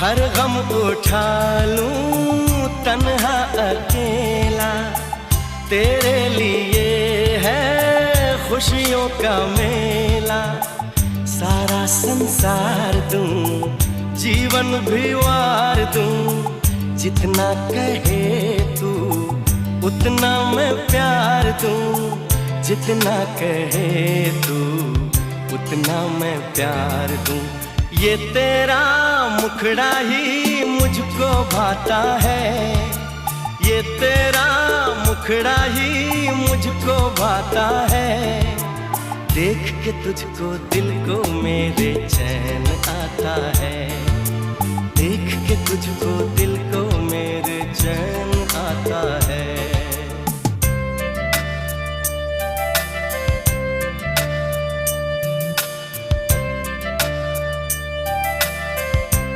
हर गम उठा लूं तन्हा अकेला, तेरे लिए है खुशियों का मेला। सारा संसार दूं, जीवन भी वार दूं, जितना कहे तू उतना मैं प्यार दूं। जितना कहे तू उतना मैं प्यार दूं। ये तेरा मुखड़ा ही मुझको भाता है, ये तेरा मुखड़ा ही मुझको भाता है। देख के तुझको दिल को मेरे चैन आता है, देख के तुझको दिल